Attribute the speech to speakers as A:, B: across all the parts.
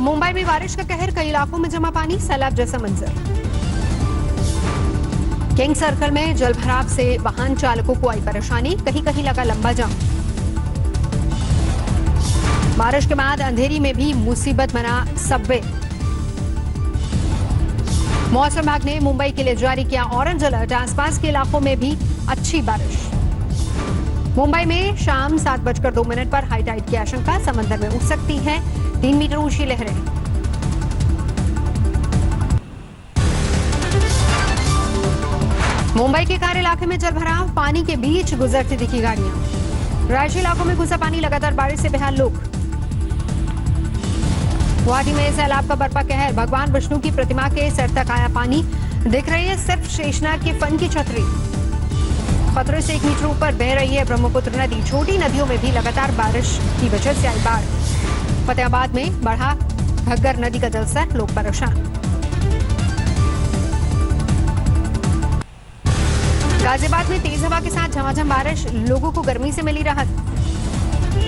A: मुंबई में बारिश का कहर, कई इलाकों में जमा पानी, सैलाब जैसा मंजर। किंग सर्कल में जलभराव से वाहन चालकों को आई परेशानी, कहीं कहीं लगा लंबा जाम। बारिश के बाद अंधेरी में भी मुसीबत बना सबवे। मौसम विभाग ने मुंबई के लिए जारी किया ऑरेंज अलर्ट, आसपास के इलाकों में भी अच्छी बारिश। मुंबई में शाम 7:02 पर हाई टाइड की आशंका, समंदर में उठ सकती है 3 मीटर ऊंची लहरें। मुंबई के कार इलाके में जलभराव, पानी के बीच गुजरती दिखी गाड़ियां। राजधानी इलाकों में घुसा पानी, लगातार बारिश से बेहाल लोग। गुवाहाटी में सैलाब का बरपा कहर, भगवान विष्णु की प्रतिमा के सिर तक आया पानी, दिख रही है सिर्फ शेषनाग के फन की छतरी। खतरे से 1 मीटर ऊपर बह रही है ब्रह्मपुत्र नदी, छोटी नदियों में भी लगातार बारिश की वजह से आई बाढ़। फतेहाबाद में बढ़ा घग्गर नदी का जलस्तर, लोग परेशान। गाजियाबाद में तेज हवा के साथ झमाझम बारिश, लोगों को गर्मी से मिली राहत।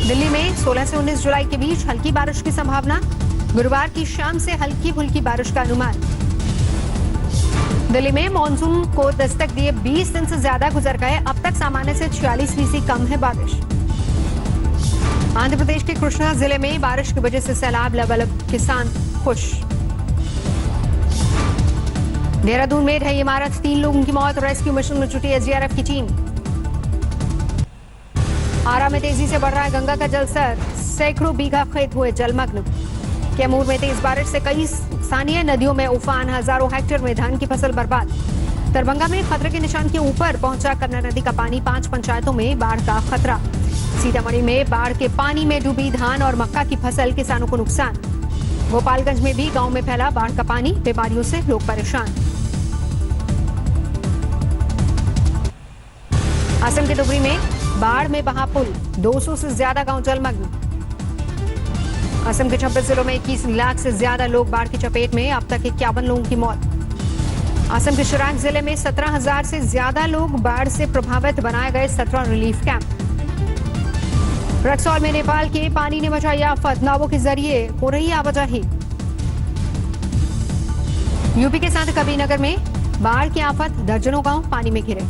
A: दिल्ली में 16 से 19 जुलाई के बीच हल्की बारिश की संभावना, गुरुवार की शाम से हल्की फुल्की बारिश का अनुमान। दिल्ली में मॉनसून को दस्तक दिए 20 दिन से ज्यादा गुजर गए, अब तक सामान्य से 46% कम है बारिश। आंध्र प्रदेश के कृष्णा जिले में बारिश की वजह से सैलाब, लबालब, किसान खुश। देहरादून में ढही इमारत, 3 लोगों की मौत, रेस्क्यू मिशन में जुटी एसडीआरएफ की टीम। आरा में तेजी से बढ़ रहा है गंगा का जलस्तर, सैकड़ों बीघा खेत हुए जलमग्न। कैमूर में तेज बारिश से कई स्थानीय नदियों में उफान, हजारों हेक्टेयर में धान की फसल बर्बाद। दरभंगा में खतरे के निशान के ऊपर पहुंचा कन्ना नदी का पानी, 5 पंचायतों में बाढ़ का खतरा। सीतामढ़ी में बाढ़ के पानी में डूबी धान और मक्का की फसल, किसानों को नुकसान। गोपालगंज में भी गांव में फैला बाढ़ का पानी, बीमारियों से लोग परेशान। असम के डुबरी में बाढ़ में बहा पुल, 200 से ज्यादा गांव जलमग्न। असम के 26 जिलों में 21 लाख से ज्यादा लोग बाढ़ की चपेट में, अब तक 51 लोगों की मौत। असम के शिरांग जिले में 17,000 से ज्यादा लोग बाढ़ से प्रभावित, बनाए गए 17 रिलीफ कैंप। रक्सौल में नेपाल के पानी ने मचाई आफत, नावों के जरिए हो रही आवाजाही। यूपी के साथ कबीरनगर में बाढ़ की आफत, दर्जनों गांव पानी में घिरे।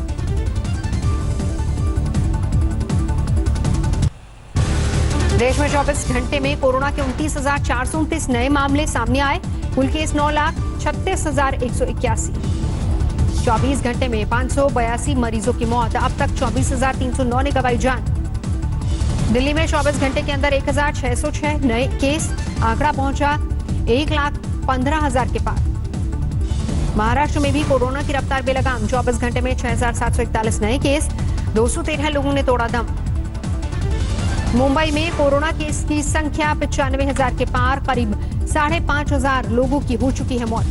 A: देश में 24 घंटे में कोरोना के 29,429 नए मामले सामने आए, कुल केस 9,36,181। 24 घंटे में 582 मरीजों की मौत, अब तक 24,309 ने गंवाई जान। दिल्ली में 24 घंटे के अंदर 1,606 नए केस, आंकड़ा पहुंचा 1,15,000 के पार। महाराष्ट्र में भी कोरोना की रफ्तार बेलगाम, 24 घंटे में 6,741 नए केस, 213 लोगों ने तोड़ा दम। मुंबई में कोरोना केस की संख्या 95,000 के पार, करीब 5,500 लोगों की हो चुकी है मौत।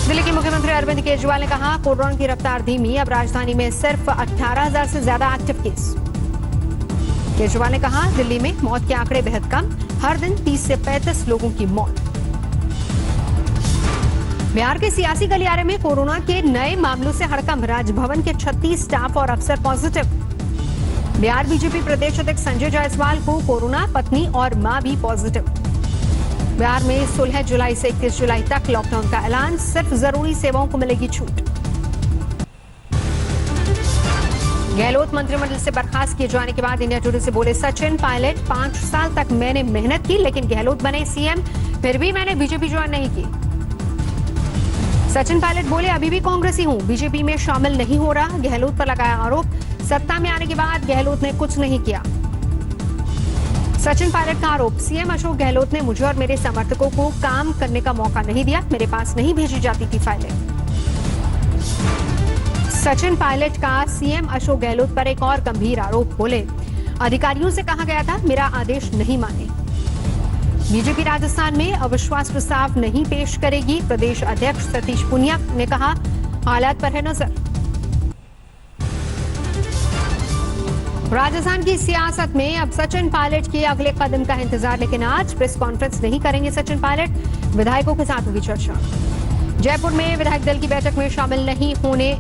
A: दिल्ली के मुख्यमंत्री अरविंद केजरीवाल ने कहा, कोरोना की रफ्तार धीमी, अब राजधानी में सिर्फ 18,000 से ज्यादा एक्टिव केस। केजरीवाल ने कहा, दिल्ली में मौत के आंकड़े बेहद कम, हर दिन 30 से 35 लोगों की मौत। बिहार के सियासी गलियारे में कोरोना के नए मामलों से हड़कंप, राजभवन के 36 स्टाफ और अफसर पॉजिटिव। बिहार बीजेपी प्रदेश अध्यक्ष संजय जायसवाल को कोरोना, पत्नी और मां भी पॉजिटिव। बिहार में 16 जुलाई से 31 जुलाई तक लॉकडाउन का ऐलान, सिर्फ जरूरी सेवाओं को मिलेगी छूट। गहलोत मंत्रिमंडल से बर्खास्त किए जाने के बाद इंडिया टुडे से बोले सचिन पायलट, 5 साल तक मैंने मेहनत की, लेकिन गहलोत बने सीएम, फिर भी मैंने बीजेपी ज्वाइन नहीं की। सचिन पायलट बोले, अभी भी कांग्रेसी हूं, बीजेपी में शामिल नहीं हो रहा। गहलोत पर लगाया आरोप, सत्ता में आने के बाद गहलोत ने कुछ नहीं किया। सचिन पायलट का आरोप, सीएम अशोक गहलोत ने मुझे और मेरे समर्थकों को काम करने का मौका नहीं दिया, मेरे पास नहीं भेजी जाती थी फाइलें। सचिन पायलट का सीएम अशोक गहलोत पर एक और गंभीर आरोप, बोले अधिकारियों से कहा गया था मेरा आदेश नहीं माने। बीजेपी राजस्थान में अविश्वास प्रस्ताव नहीं पेश करेगी, प्रदेश अध्यक्ष सतीश पूनिया ने कहा, हालात पर है नजर। राजस्थान की सियासत में अब सचिन पायलट के अगले कदम का इंतजार, लेकिन आज प्रेस कॉन्फ्रेंस नहीं करेंगे सचिन पायलट, विधायकों के साथ होगी चर्चा। जयपुर में विधायक दल की बैठक में शामिल नहीं होने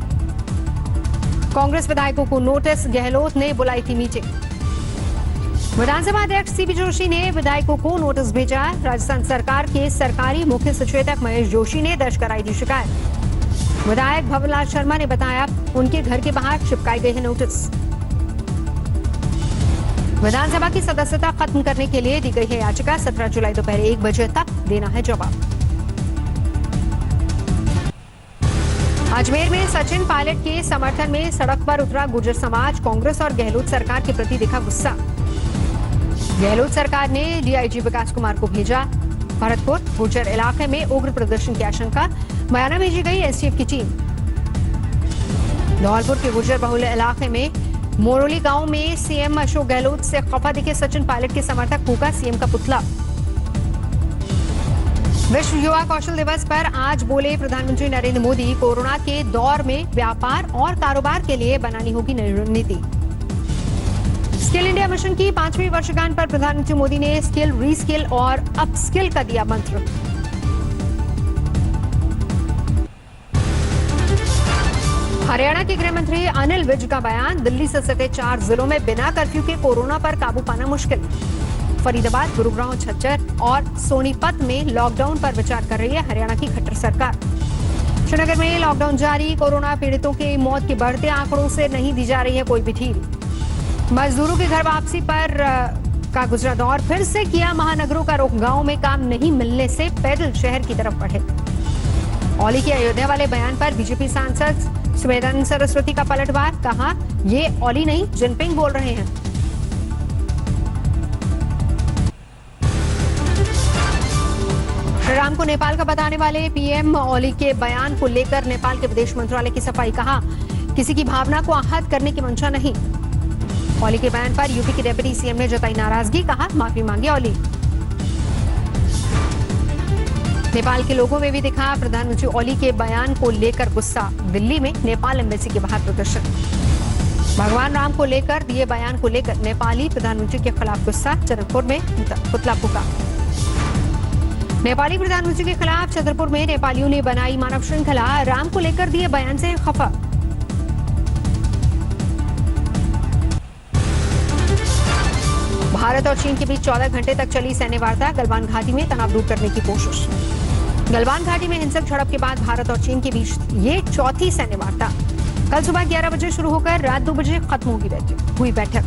A: कांग्रेस विधायकों को नोटिस, गहलोत ने बुलाई थी मीटिंग। विधानसभा अध्यक्ष सीपी जोशी ने विधायकों को नोटिस भेजा। राजस्थान सरकार के सरकारी मुख्य सचेतक महेश जोशी ने दर्ज कराई थी शिकायत। विधायक भवनलाल शर्मा ने बताया उनके घर के बाहर चिपकाई गई है नोटिस। विधानसभा की सदस्यता खत्म करने के लिए दी गई है याचिका। 17 जुलाई दोपहर 1 बजे तक देना है जवाब। अजमेर में सचिन पायलट के समर्थन में सड़क पर उतरा गुर्जर समाज। कांग्रेस और गहलोत सरकार के प्रति दिखा गुस्सा। गहलोत सरकार ने डीआईजी विकास कुमार को भेजा भरतपुर। गुर्जर इलाके में उग्र प्रदर्शन की आशंका। बयाना भेजी गई एसटीएफ की टीम। धौलपुर के गुर्जर बहुल इलाके में मोरोली गांव में सीएम अशोक गहलोत से खफा दिखे सचिन पायलट के समर्थक। फूका सीएम का पुतला। विश्व युवा कौशल दिवस पर आज बोले प्रधानमंत्री नरेंद्र मोदी, कोरोना के दौर में व्यापार और कारोबार के लिए बनानी होगी नई रणनीति। स्किल इंडिया मिशन की 5वीं वर्षगांठ पर प्रधानमंत्री मोदी ने स्किल, रीस्किल और अपस्किल का दिया मंत्र। हरियाणा के गृह मंत्री अनिल विज का बयान। दिल्ली से सटे 4 जिलों में बिना कर्फ्यू के कोरोना पर काबू पाना मुश्किल। फरीदाबाद, गुरुग्राम, झज्जर और सोनीपत में लॉकडाउन पर विचार कर रही है हरियाणा की खट्टर सरकार। श्रीनगर में लॉकडाउन जारी। कोरोना पीड़ितों की मौत के बढ़ते आंकड़ों से नहीं दी जा रही है कोई भी ढील। मजदूरों के घर वापसी पर का गुजरा दौर। फिर से किया महानगरों का रुख। गांव में काम नहीं मिलने से पैदल शहर की तरफ बढ़े। औली के अयोध्या वाले बयान पर बीजेपी सांसद सुमेधानंद सरस्वती का पलटवार। कहा, ये औली नहीं जिनपिंग बोल रहे हैं। श्रीराम को नेपाल का बताने वाले पीएम औली के बयान को लेकर नेपाल के विदेश मंत्रालय की सफाई। कहा, किसी की भावना को आहत करने की मंशा नहीं। औली के बयान पर यूपी के डिप्टी सीएम ने जताई नाराजगी। कहा, माफी मांगी औली। नेपाल के लोगों में भी दिखा प्रधानमंत्री औली के बयान को लेकर गुस्सा। दिल्ली में नेपाल एम्बेसी के बाहर प्रदर्शन। भगवान राम को लेकर दिए बयान को लेकर नेपाली प्रधानमंत्री के खिलाफ गुस्सा। चंद्रपुर में पुतला फूका। नेपाली प्रधानमंत्री के खिलाफ छतरपुर में नेपालियों ने बनाई मानव श्रृंखला। राम को लेकर दिए बयान से खफा। भारत और चीन के बीच 14 घंटे तक चली सैन्य वार्ता। गलवान घाटी में तनाव दूर करने की कोशिश। गलवान घाटी में हिंसक झड़प के बाद भारत और चीन के बीच ये चौथी सैन्य वार्ता। कल सुबह 11 बजे शुरू होकर रात 2 बजे खत्म हुई बैठक।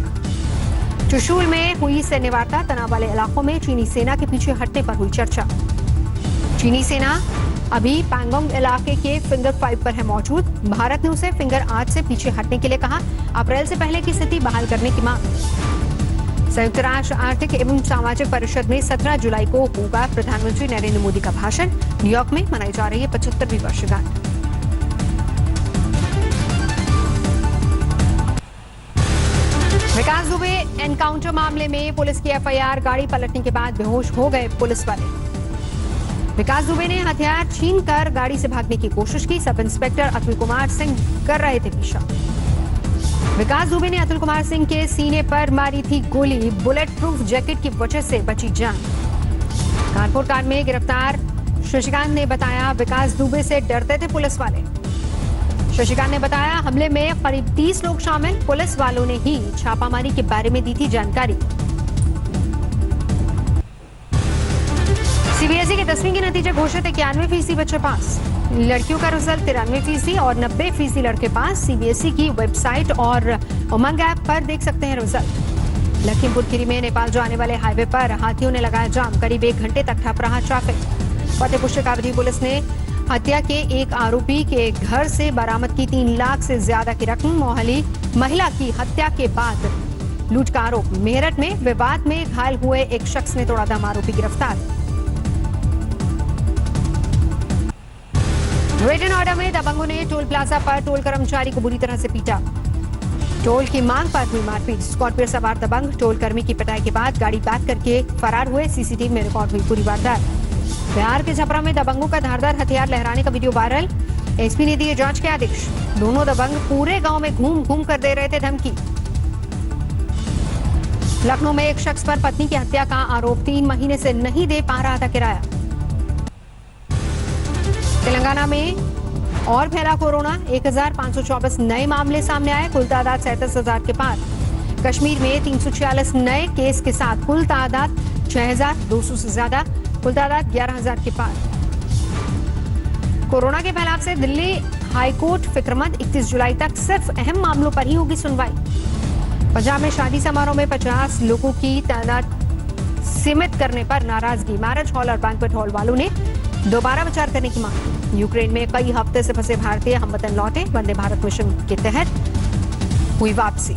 A: त्रिशूल में हुई सैन्य वार्ता। तनाव वाले इलाकों में चीनी सेना के पीछे हटने पर हुई चर्चा। चीनी सेना अभी पैंगोंग इलाके के फिंगर 5 पर है मौजूद। भारत ने उसे फिंगर 8 से पीछे हटने के लिए कहा। अप्रैल से पहले की स्थिति बहाल करने की मांग। संयुक्त राष्ट्र आर्थिक एवं सामाजिक परिषद में 17 जुलाई को होगा प्रधानमंत्री नरेंद्र मोदी का भाषण। न्यूयॉर्क में मनाई जा रही है 75वीं वर्षगांठ। विकास दुबे एनकाउंटर मामले में पुलिस की एफआईआर। गाड़ी पलटने के बाद बेहोश हो गए पुलिस वाले। विकास दुबे ने हथियार छीनकर गाड़ी से भागने की कोशिश की। सब इंस्पेक्टर अतुल कुमार सिंह कर रहे थे पीछा। विकास दुबे ने अतुल कुमार सिंह के सीने पर मारी थी गोली। बुलेट प्रूफ जैकेट की वजह से बची जान। कानपुर कांड में गिरफ्तार शशिकांत ने बताया, विकास दुबे से डरते थे पुलिस वाले। शशिकांत ने बताया, हमले में करीब 30 लोग शामिल। पुलिस वालों ने ही छापामारी के बारे में दी थी जानकारी। सीबीएसई के 10वीं के नतीजे घोषित। 91% बच्चे पास। लड़कियों का रिजल्ट 93% और 90% लड़के पास। सीबीएसई की वेबसाइट और उमंग ऐप पर देख सकते हैं रिजल्ट। लखीमपुर खीरी में नेपाल जाने वाले हाईवे पर हाथियों ने लगाया जाम। करीब 1 घंटे तक ठप रहा ट्रैफिक। फतेहपुर शेखावटी पुलिस ने हत्या के एक आरोपी के घर से बरामद की 3 लाख से ज्यादा की रकम। मोहाली महिला की हत्या के बाद लूट का आरोप। मेरठ में विवाद में घायल हुए एक शख्स ने तोड़ा दम। आरोपी गिरफ्तार। ग्रेटर नोएडा में दबंगों ने टोल प्लाजा पर टोल कर्मचारी को बुरी तरह से पीटा। टोल की मांग पर हुई मारपीट। स्कॉर्पियो सवार दबंग टोल कर्मी की पिटाई के बाद गाड़ी बैक करके फरार हुए। सीसीटीवी में रिकॉर्ड हुई पूरी वारदात। बिहार के छपरा में दबंगों का धारदार हथियार लहराने का वीडियो वायरल। एसपी ने दिए जांच के आदेश। दोनों दबंग पूरे गांव में घूम घूम कर दे रहे थे धमकी। लखनऊ में एक शख्स पर पत्नी की हत्या का आरोप। 3 महीने से नहीं दे पा रहा था किराया। तेलंगाना में और फैला कोरोना। 1524 नए मामले सामने आए। कुल तादाद 37,000 के पार। कश्मीर में 346 नए केस के साथ कुल तादाद 6,200 से ज्यादा, कुल तादाद 11,000 के पार। कोरोना के फैलाव से दिल्ली हाईकोर्ट फिक्रमंद, 31 जुलाई तक सिर्फ अहम मामलों पर ही होगी सुनवाई। पंजाब में शादी समारोह में 50 लोगों की तादाद सीमित करने पर नाराजगी, मैरिज हॉल और बैंक्वेट हॉल वालों ने दोबारा विचार करने की मांग। यूक्रेन में कई हफ्ते से फंसे भारतीय हमवतन लौटे, वंदे भारत मिशन के तहत हुई वापसी।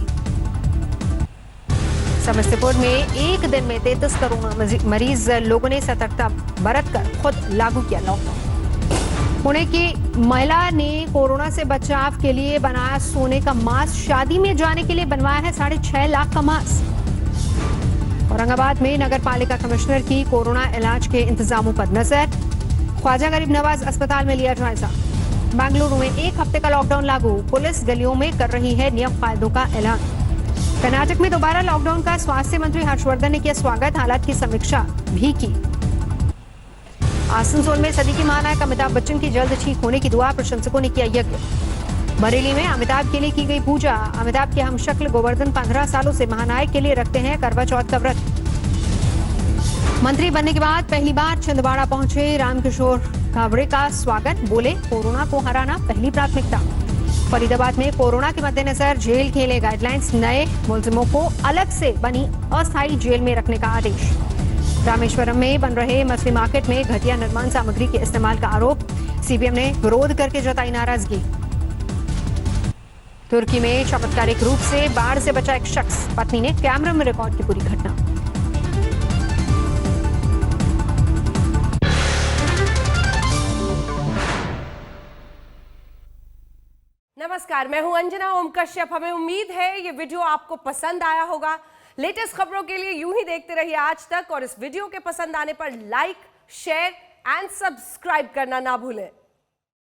A: समस्तीपुर में एक दिन में 33 करोड़ मरीज लोगों ने सतर्कता बरतकर खुद लागू किया लॉकडाउन। पुणे की महिला ने कोरोना से बचाव के लिए बनाया सोने का मास्क, शादी में जाने के लिए बनवाया है 6.5 लाख का मास्क। औरंगाबाद में नगर पालिका कमिश्नर की कोरोना इलाज के इंतजामों पर नजर, ख्वाजा गरीब नवाज अस्पताल में लिया जायजा। बेंगलुरु में एक हफ्ते का लॉकडाउन लागू, पुलिस गलियों में कर रही है नियम कायदों का ऐलान। कर्नाटक में दोबारा लॉकडाउन का स्वास्थ्य मंत्री हर्षवर्धन ने किया स्वागत, हालात की समीक्षा भी की। आसनसोल में सदी की महानायक अमिताभ बच्चन की जल्द ठीक होने की दुआ, प्रशंसकों ने किया यज्ञ। बरेली में अमिताभ के लिए की गई पूजा, अमिताभ के हमशक्ल गोवर्धन 15 सालों से महानायक के लिए रखते हैं करवा चौथ का व्रत। मंत्री बनने के बाद पहली बार छिंदवाड़ा पहुंचे रामकिशोर कावड़े का स्वागत, बोले कोरोना को हराना पहली प्राथमिकता। फरीदाबाद में कोरोना के मद्देनजर जेल के लिए गाइडलाइंस, नए मुलजिमों को अलग से बनी अस्थायी जेल में रखने का आदेश। रामेश्वरम में बन रहे मछली मार्केट में घटिया निर्माण सामग्री के इस्तेमाल का आरोप, सीपीएम ने विरोध करके जताई नाराजगी। तुर्की में चमत्कारिक रूप से बाढ़ से बचा एक शख्स, पत्नी ने कैमरे में रिकॉर्ड की पूरी घटना।
B: नमस्कार, मैं हूं अंजना ओम कश्यप। हमें उम्मीद है ये वीडियो आपको पसंद आया होगा। लेटेस्ट खबरों के लिए यूं ही देखते रहिए आज तक, और इस वीडियो के पसंद आने पर लाइक, शेयर एंड सब्सक्राइब करना ना भूलें।